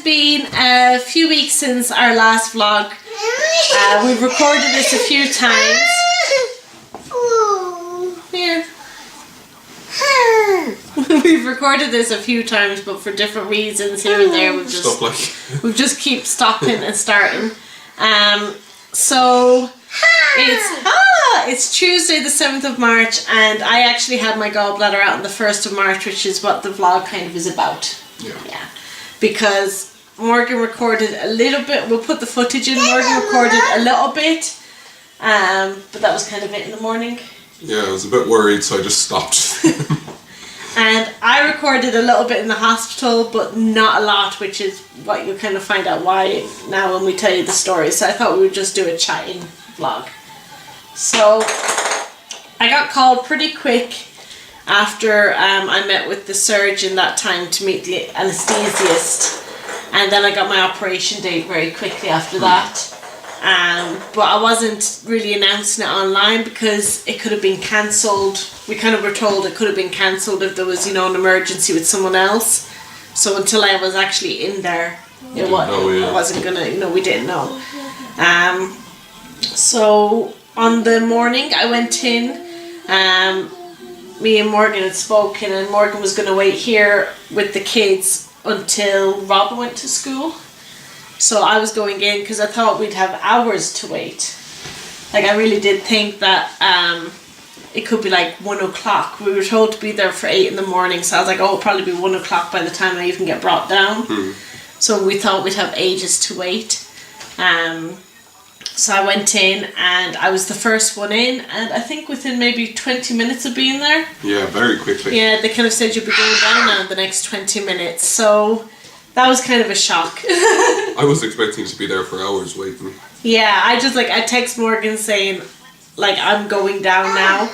been a few weeks since our last vlog. We've recorded this a few times. Here. We've recorded this a few times, but for different reasons here and there. We've just keep stopping and starting. So it's Tuesday the 7th of March, and I actually had my gallbladder out on the 1st of March, which is what the vlog kind of is about. Yeah. Because Morgan recorded a little bit. We'll put the footage in. Morgan recorded a little bit, but that was kind of it in the morning. Yeah, I was a bit worried, so I just stopped. And I recorded a little bit in the hospital, but not a lot, which is what you'll kind of find out why now when we tell you the story. So I thought we would just do a chatting vlog. So I got called pretty quick after I met with the surgeon that time to meet the anaesthetist. And then I got my operation date very quickly after that. But I wasn't really announcing it online because it could have been cancelled. We kind of were told it could have been cancelled if there was, an emergency with someone else. So until I was actually in there, I wasn't gonna, we didn't know. So on the morning I went in, me and Morgan had spoken, and Morgan was gonna wait here with the kids until Rob went to school. So I was going in because I thought we'd have hours to wait. Like, I really did think that it could be like 1 o'clock. We were told to be there for 8 in the morning, so I was like, oh, it'll probably be 1 o'clock by the time I even get brought down. So we thought we'd have ages to wait. So I went in, and I was the first one in, and I think within maybe 20 minutes of being there. Yeah, very quickly. Yeah, they kind of said you'd be going down now in the next 20 minutes. So that was kind of a shock. I was expecting to be there for hours waiting. Yeah, I text Morgan saying, like, I'm going down now.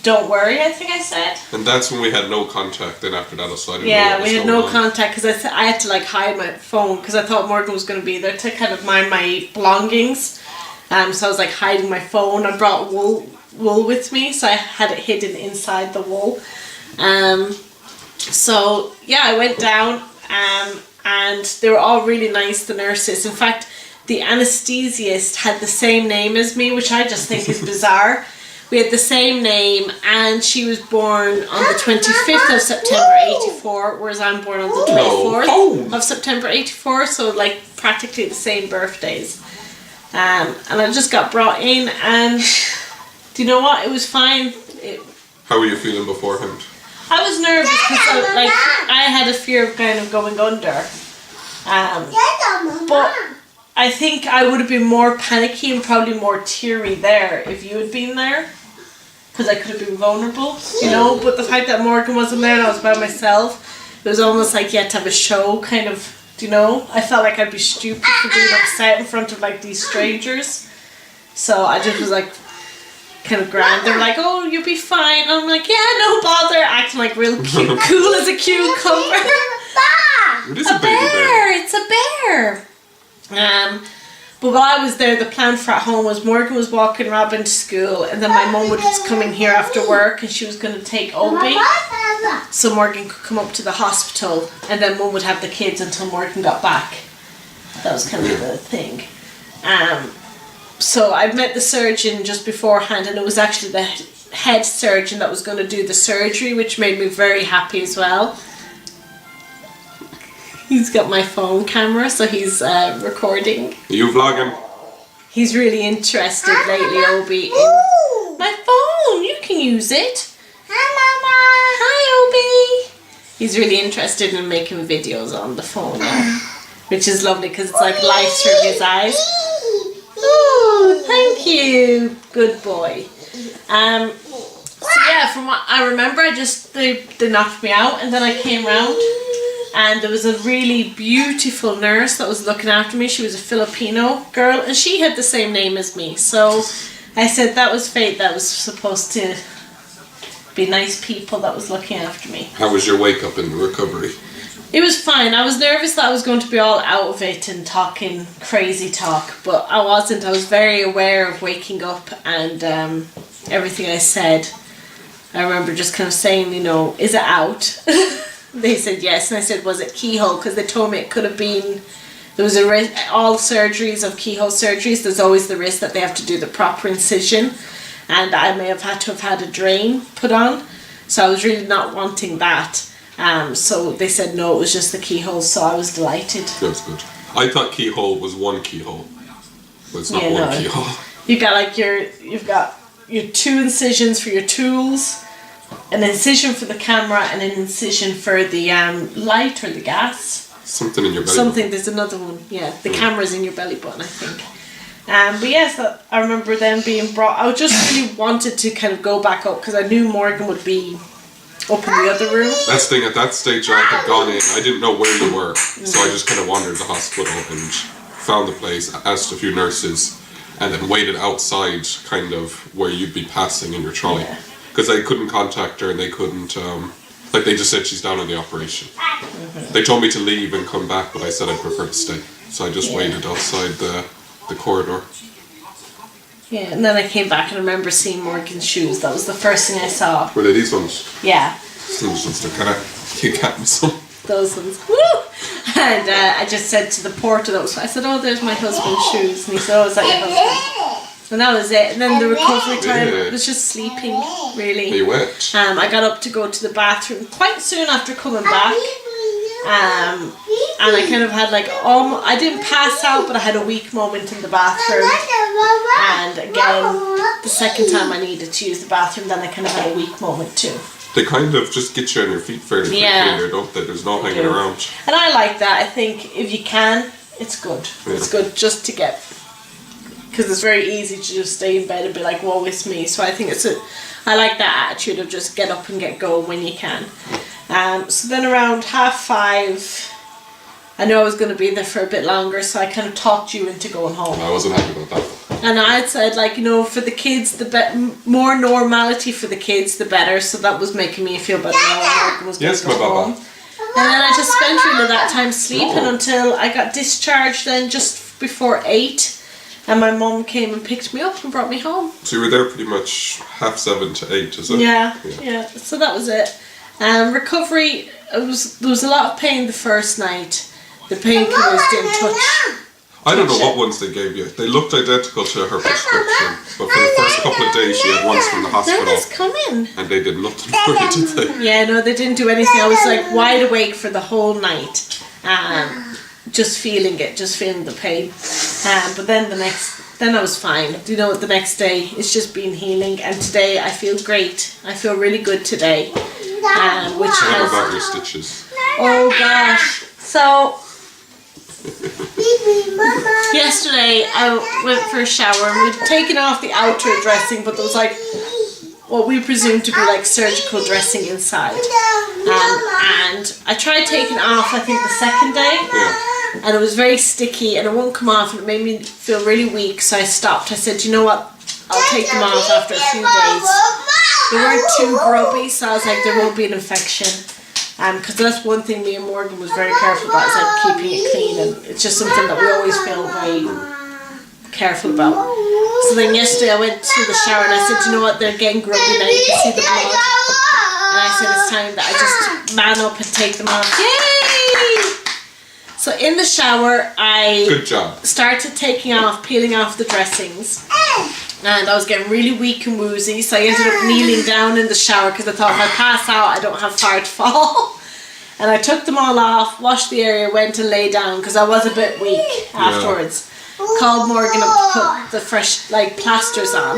Don't worry, I think I said. And that's when we had no contact then after that, so I didn't know Yeah, what was we had going no on. contact because I had to like hide my phone because I thought Morgan was going to be there to kind of mind my belongings. So I was like hiding my phone. I brought wool with me, so I had it hidden inside the wool. So yeah, I went down and they were all really nice, the nurses. In fact, the anaesthesiast had the same name as me, which I just think is bizarre. We had the same name, and she was born on the 25th of September 84, whereas I'm born on the 24th of September 84, so like practically the same birthdays. And I just got brought in, and do you know what? It was fine. How were you feeling beforehand? I was nervous because I had a fear of kind of going under. But I think I would have been more panicky and probably more teary there if you had been there. Because I could have been vulnerable, But the fact that Morgan wasn't there and I was by myself, it was almost like you had to have a show, kind of, I felt like I'd be stupid for being upset in front of like these strangers. So I just was like kind of grand. They were like, oh, you'll be fine. And I'm like, yeah, no bother. Acting like real cute, cool as a cucumber. It is a baby bear. It's a bear. But while I was there, the plan for at home was Morgan was walking Robin to school, and then my mum was coming here after work, and she was going to take Obi, so Morgan could come up to the hospital, and then Mum would have the kids until Morgan got back. That was kind of the thing. So I met the surgeon just beforehand, and it was actually the head surgeon that was going to do the surgery, which made me very happy as well. He's got my phone camera, so he's recording. Are you vlogging? He's really interested lately, Obi, in my phone. You can use it. Hi, Obi. He's really interested in making videos on the phone now, which is lovely because it's like light through his eyes. Oh, thank you. Good boy. So yeah, from what I remember, they knocked me out, and then I came round. And there was a really beautiful nurse that was looking after me. She was a Filipino girl, and she had the same name as me. So I said that was fate. That was supposed to be nice people that was looking after me. How was your wake up in the recovery? It was fine. I was nervous that I was going to be all out of it and talking crazy talk, but I wasn't. I was very aware of waking up and everything I said. I remember just kind of saying, is it out? They said yes, and I said, was it keyhole? Because they told me it could have been, there was a risk, all surgeries of keyhole surgeries, there's always the risk that they have to do the proper incision, and I may have had a drain put on, so I was really not wanting that. So they said no, it was just the keyhole, so I was delighted. That's good. I thought keyhole was one keyhole, but it's not one keyhole. You've got your 2 incisions for your tools, an incision for the camera, and an incision for the light or the gas. Something in your belly button. There's another one. Yeah, the camera's in your belly button, I think. But yes, I remember them being brought. I just really wanted to kind of go back up because I knew Morgan would be up in the other room. That's the thing, at that stage I had gone in, I didn't know where you were, so I just kind of wandered the hospital and found the place, asked a few nurses, and then waited outside kind of where you'd be passing in your trolley. Because they couldn't contact her and they couldn't, like they just said she's down on the operation. They told me to leave and come back, but I said I'd prefer to stay. So I just waited outside the corridor. Yeah, and then I came back and I remember seeing Morgan's shoes. That was the first thing I saw. Were they these ones? Yeah. These ones, they're kind of, you can't miss them. Those ones. Woo! And I just said to the porter, I said, oh, there's my husband's shoes. And he said, oh, is that your husband? And that was it. And then the recovery time, it was just sleeping, really. You went. I got up to go to the bathroom quite soon after coming back. And I kind of had I didn't pass out, but I had a weak moment in the bathroom. And again, the second time I needed to use the bathroom, then I kind of had a weak moment too. They kind of just get you on your feet fairly quickly here, don't they? There's no hanging around. And I like that. I think if you can, it's good. Yeah. It's good just to get, because it's very easy to just stay in bed and be like, woe is me. So I think I like that attitude of just get up and get going when you can. So then around 5:30, I knew I was going to be there for a bit longer, so I kind of talked you into going home. I wasn't happy about that. And I had said, for the kids, more normality for the kids, the better. So that was making me feel better. Morgan was going to go home. And then I just spent really that time sleeping until I got discharged then just before 8. And my mum came and picked me up and brought me home. So you were there pretty much 7:30 to 8, is it? Yeah. So that was it. Recovery, there was a lot of pain the first night. The painkillers didn't touch. I don't know what ones they gave you. They looked identical to her prescription, but for the first couple of days she had ones from the hospital. They're just coming. And they did nothing for it, did they? Yeah, no, they didn't do anything. I was wide awake for the whole night. Just feeling the pain. But then then I was fine. Do you know what, the next day it's just been healing, and today I feel great. I feel really good today. Tell me about your stitches. Oh gosh. So yesterday I went for a shower and we'd taken off the outer dressing, but there was what we presume to be surgical dressing inside. And I tried taking it off, I think the second day. Yeah. And it was very sticky and it won't come off, and it made me feel really weak, so I stopped. I said, you know what, I'll take them off after a few days. They weren't too grubby, so I was like, there won't be an infection. Because that's one thing me and Morgan was very careful about, is keeping it clean, and it's just something that we always feel very careful about. So then yesterday I went to the shower and I said, you know what, they're getting grubby now, you can see the blood. And I said it's time that I just man up and take them off. Yay! So in the shower I started peeling off the dressings. And I was getting really weak and woozy, so I ended up kneeling down in the shower because I thought if I pass out I don't have far to fall. And I took them all off, washed the area, went and lay down because I was a bit weak afterwards. Called Morgan up to put the fresh plasters on.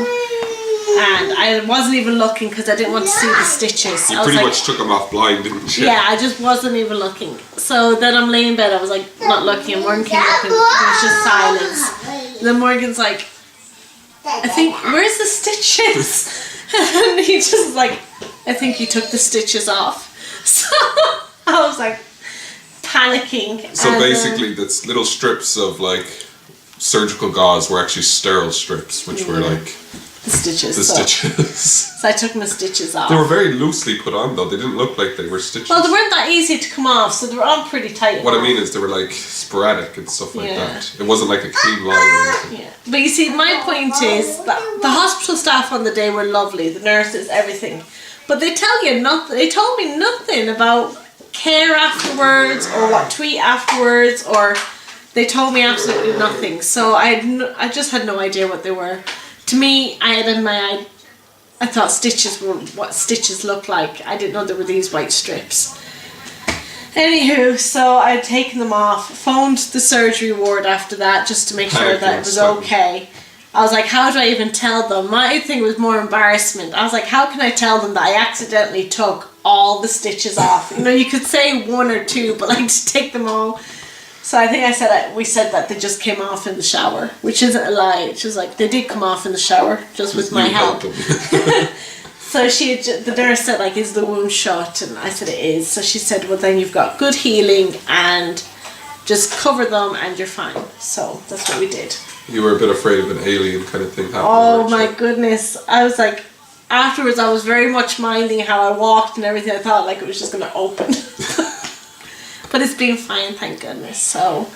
And I wasn't even looking because I didn't want to see the stitches. You pretty much took them off blind, didn't you? Yeah, I just wasn't even looking. So then I'm laying in bed, I was not looking, and Morgan came up and there was just silence. And then Morgan's like, I think, where's the stitches? And he just I think you took the stitches off. So I was panicking. So basically that's little strips of surgical gauze were actually sterile strips, which were the stitches. So I took my stitches off. They were very loosely put on though. They didn't look like they were stitches. Well, they weren't that easy to come off, so they were on pretty tight. What I mean is they were sporadic and stuff like that. It wasn't a clean line or anything. Yeah. But you see, my point is that the hospital staff on the day were lovely, the nurses, everything. But they tell you nothing. They told me nothing about care afterwards or what to eat afterwards, or they told me absolutely nothing. So I just had no idea what they were. To me, I thought stitches were what stitches look like. I didn't know there were these white strips. Anywho, so I'd taken them off, phoned the surgery ward after that just to make sure that it was okay. I was like, how do I even tell them? My thing was more embarrassment. I was like, how can I tell them that I accidentally took all the stitches off? You know, you could say one or two, but like to take them all. So I think we said that they just came off in the shower, which isn't a lie. She was like, they did come off in the shower, just with my help. So the nurse said, like, is the wound shut? And I said, it is. So she said, well, then you've got good healing and just cover them and you're fine. So that's what we did. You were a bit afraid of an alien kind of thing happening. Oh my goodness. I was like, afterwards I was very much minding how I walked and everything. I thought like it was just going to open. But it's been fine, thank goodness. So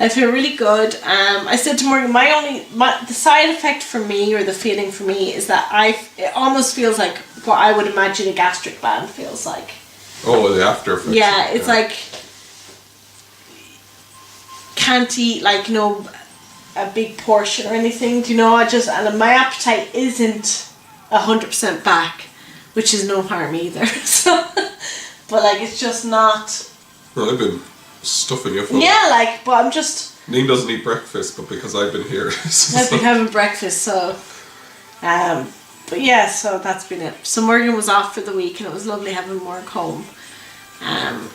I feel really good. I said to Morgan, the side effect for me, or the feeling for me, is that it almost feels like what I would imagine a gastric band feels like. Oh, the after effects. Yeah, it's like can't eat like, you know, a big portion or anything. Do you know? And my appetite isn't 100% back, which is no harm either. So, but like it's just not. Well, I've been stuffing you full. Yeah, like, but I'm just. Neen doesn't eat breakfast, but because I've been here. I've been having breakfast, so. But yeah, so that's been it. So Morgan was off for the week, and it was lovely having Morgan home.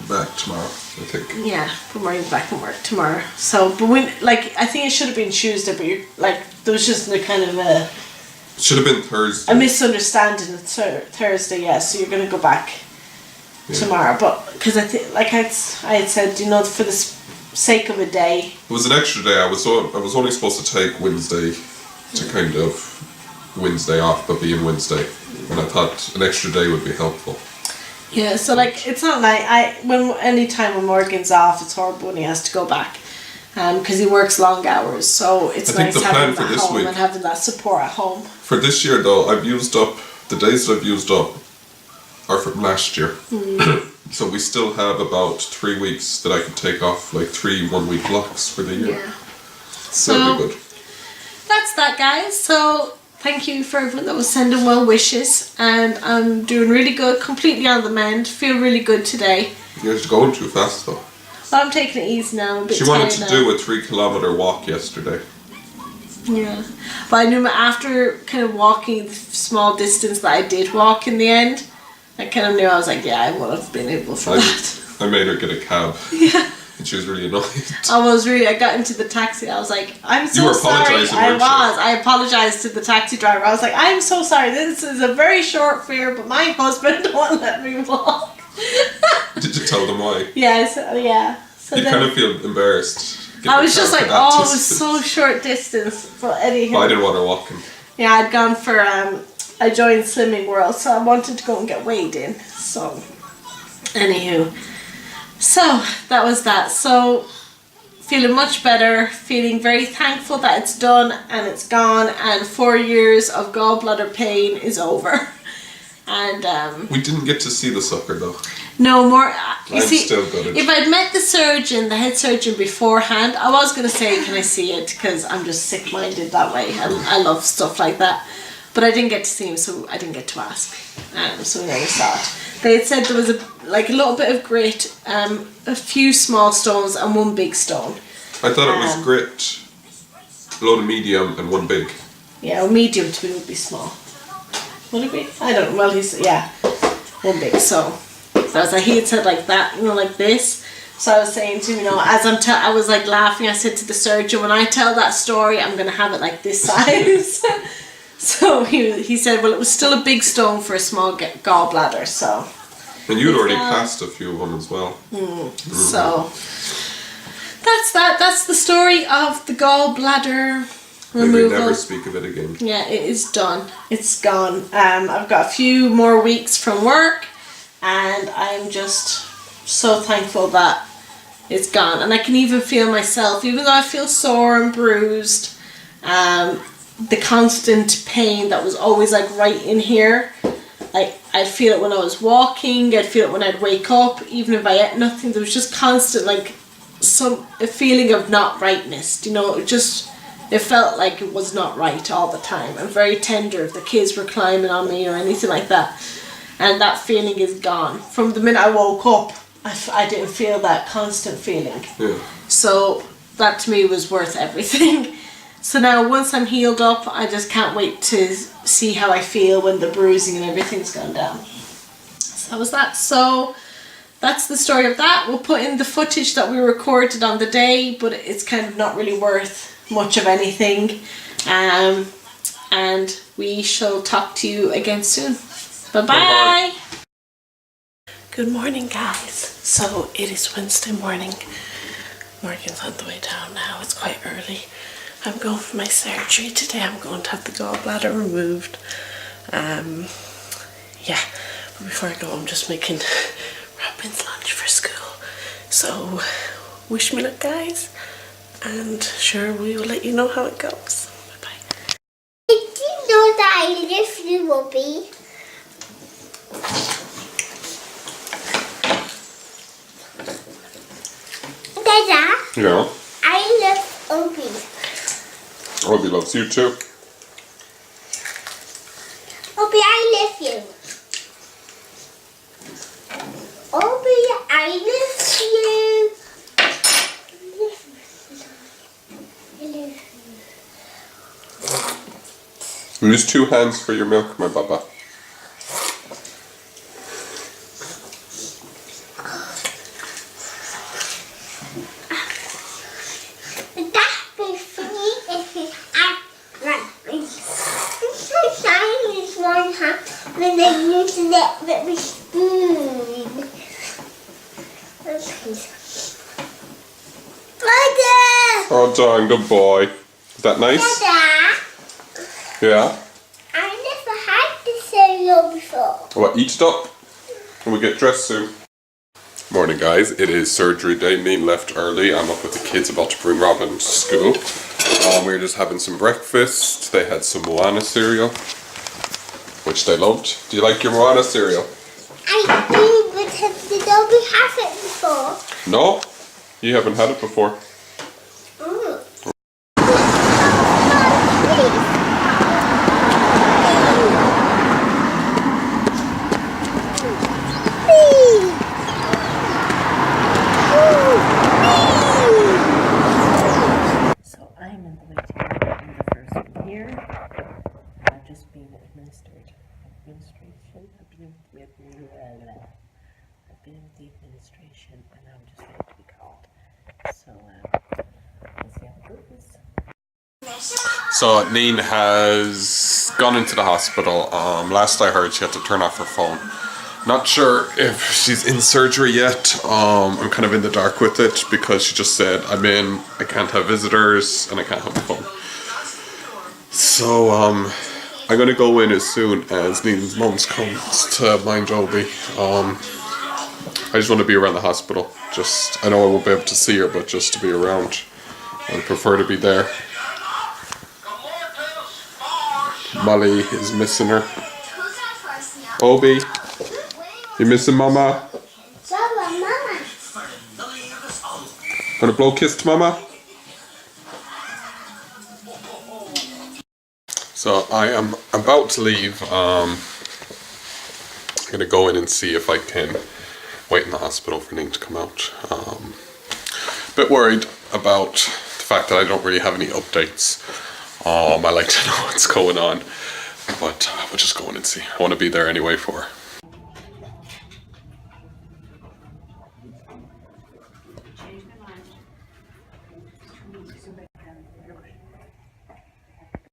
Back tomorrow, I think. Yeah, but Morgan's back from work tomorrow. So, but I think it should have been Tuesday, but there was just a kind of a. Should have been Thursday. A misunderstanding. Thursday, yeah. So you're gonna go back. Yeah. Tomorrow, but because I think, like I had said, you know, for the sake of a day. It was an extra day. I was only supposed to take Wednesday to kind of Wednesday off, but being Wednesday, and I thought an extra day would be helpful. Yeah, so like it's not like any time when Morgan's off, it's horrible when he has to go back, because he works long hours. So it's nice having that home and having that support at home. For this year, though, I've used up the days that I've used up. Are from last year. So we still have about 3 weeks that I can take off, like 3 1-week blocks for the year. Yeah. So that'd be good. That's that, guys. So thank you for everyone that was sending well wishes, and I'm doing really good, completely on the mend, feel really good today. You're going too fast though. Well, I'm taking it easy now. I'm a bit she wanted to do a 3-kilometer walk yesterday. Yeah, but I knew after kind of walking the small distance that I did walk in the end, I kind of knew, I was like, yeah, I would have been able for that. I made her get a cab. Yeah. And she was really annoyed. I got into the taxi, I was like, I'm so sorry. I apologised to the taxi driver. I was like, I'm so sorry, this is a very short fare, but my husband won't let me walk. Did you tell them why? Yes, yeah. So you kind of feel embarrassed. I was just like, oh, it was so short distance. But anyhow. Well, I didn't want her walking. Yeah, I'd gone for, I joined Slimming World, so I wanted to go and get weighed in. So, anywho. So, that was that. So, feeling much better, feeling very thankful that it's done and it's gone, and 4 years of gallbladder pain is over. And we didn't get to see the sucker though. No more. I'm still gutted. If I'd met the head surgeon beforehand, I was going to say, can I see it? Because I'm just sick-minded that way. I love stuff like that. But I didn't get to see him, so I didn't get to ask. So we never saw it. They had said there was a little bit of grit, a few small stones, and 1 big stone. I thought it was grit, a load of medium, and 1 big. Yeah, well, medium to me would be small. Would it be? I don't know. Well, yeah, 1 big. So I was like, he had said like that, you know, like this. So I was saying to him, you know, as I was like laughing, I said to the surgeon, when I tell that story, I'm going to have it like this size. So he said, well, it was still a big stone for a small gallbladder, so. And you'd already passed a few of them as well. So that's that. That's the story of the gallbladder removal. Maybe never speak of it again. Yeah, it is done. It's gone. I've got a few more weeks from work, and I'm just so thankful that it's gone. And I can even feel myself, even though I feel sore and bruised, the constant pain that was always like right in here, Like, I'd feel it when I was walking, I'd feel it when I'd wake up, even if I ate nothing. There was just constant, like, a feeling of not rightness, you know. It felt like it was not right all the time. I'm very tender if the kids were climbing on me or anything like that. And that feeling is gone. From the minute I woke up, I didn't feel that constant feeling. Yeah. So that to me was worth everything. So now once I'm healed up, I just can't wait to see how I feel when the bruising and everything's gone down. So that was that. So that's the story of that. We'll put in the footage that we recorded on the day, but it's kind of not really worth much of anything. And we shall talk to you again soon. Bye-bye. Bye-bye. Good morning, guys. So it is Wednesday morning. Morgan's on the way down now. It's quite early. I'm going for my surgery today. I'm going to have the gallbladder removed. Yeah, but before I go, I'm just making Robin's lunch for school. So wish me luck, guys, and sure, we will let you know how it goes. Bye bye. Did you know that I love you, Robbie? Dada, Yeah. I love Obi. Robbie loves you too. Obi, I love you. Obi, I love you. Use 2 hands for your milk, my baba. Then they use that with my spoon. Dada! Oh, darling, good boy. Is that nice? Dada! Yeah. I never had this cereal before. Well, eat it up and we get dressed soon. Morning, guys. It is surgery day. Neen left early. I'm up with the kids about to bring Robin to school. We were just having some breakfast. They had some Moana cereal, which they loved. Do you like your Moana cereal? I do, but did Obi have it before? No, you haven't had it before. So I'm in the waiting room in the first one here. I've just been administration. I've been with the administration, and I'm just ready to be called. So we'll see how it goes. So Neen has gone into the hospital. Last I heard, she had to turn off her phone. Not sure if she's in surgery yet. I'm kind of in the dark with it because she just said, I can't have visitors and I can't have a phone. So I'm gonna go in as soon as Neen's mum's comes to mind Obi. I just want to be around the hospital. I know I won't be able to see her, but just to be around. I prefer to be there. Molly is missing her. Obi, you missing Mama? Mama. Gonna blow kiss to Mama? So I am about to leave. I'm gonna go in and see if I can wait in the hospital for Neen to come out. Bit worried about the fact that I don't really have any updates. I like to know what's going on, but we'll just go in and see. I want to be there anyway for her.